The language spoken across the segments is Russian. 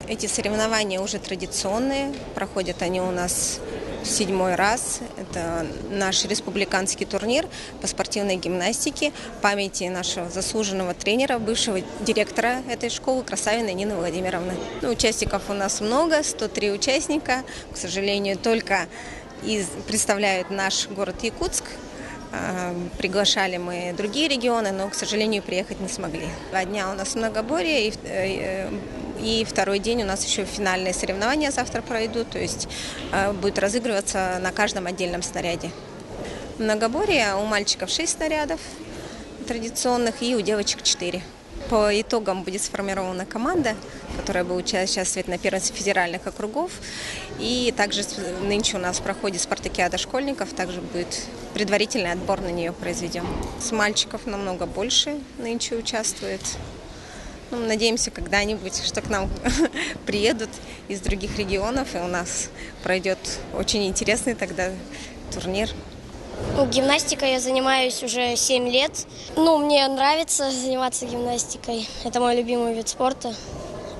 Эти соревнования уже традиционные, проходят они у нас в 7-й раз. Это наш республиканский турнир по спортивной гимнастике памяти нашего заслуженного тренера, бывшего директора этой школы Красавиной Нины Владимировны. Участников у нас много, 103 участника. К сожалению, только представляют наш город Якутск. Приглашали мы другие регионы, но, к сожалению, приехать не смогли. 2 дня у нас многоборье, и второй день у нас еще финальные соревнования завтра пройдут, то есть будет разыгрываться на каждом отдельном снаряде. Многоборье у мальчиков 6 снарядов традиционных и у девочек 4. По итогам будет сформирована команда, которая будет участвовать на первенстве федеральных округов. И также нынче у нас проходит спартакиада школьников, также будет предварительный отбор на нее произведен. С мальчиков намного больше нынче участвует. Надеемся, когда-нибудь, что к нам приедут из других регионов, и у нас пройдет очень интересный тогда турнир. Гимнастикой я занимаюсь уже 7 лет. Мне нравится заниматься гимнастикой. Это мой любимый вид спорта.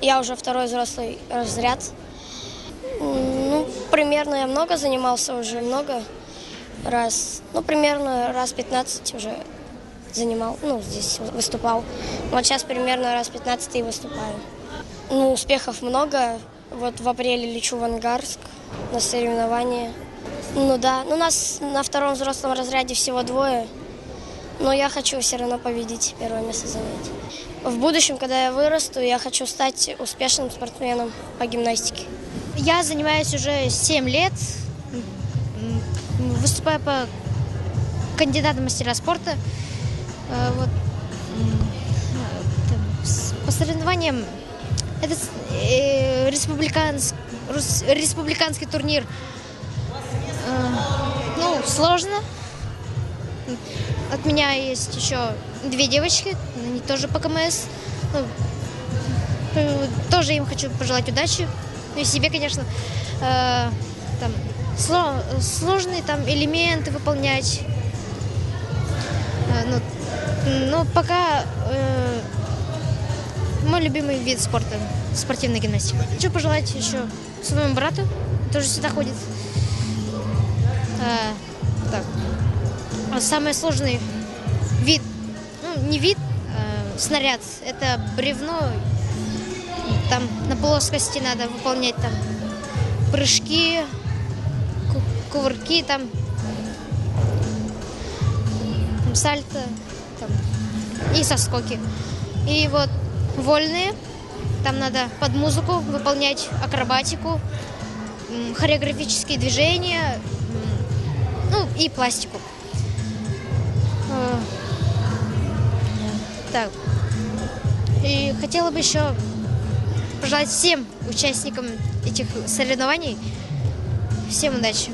Я уже 2-й взрослый разряд. Примерно я много занимался уже, много раз. Примерно раз 15 уже занимал, здесь выступал. Вот сейчас примерно раз 15 и выступаю. Успехов много. Вот в апреле лечу в Ангарск на соревнования. Да, у нас на 2-м взрослом разряде всего 2, но я хочу все равно победить, 1-е место занять. В будущем, когда я вырасту, я хочу стать успешным спортсменом по гимнастике. Я занимаюсь уже 7 лет, выступаю по кандидату в мастера спорта. По соревнованиям это республиканский турнир. Сложно. От меня есть еще 2 девочки, они тоже по КМС. Тоже им хочу пожелать удачи. И себе, конечно, сложные элементы выполнять. Пока мой любимый вид спорта – спортивная гимнастика. Хочу пожелать еще своему брату, тоже сюда ходит. Самый сложный вид, снаряд, это бревно. Там на плоскости надо выполнять прыжки, кувырки, сальто и соскоки. И вот вольные, там надо под музыку выполнять акробатику, хореографические движения, и пластику. И хотела бы еще пожелать всем участникам этих соревнований всем удачи.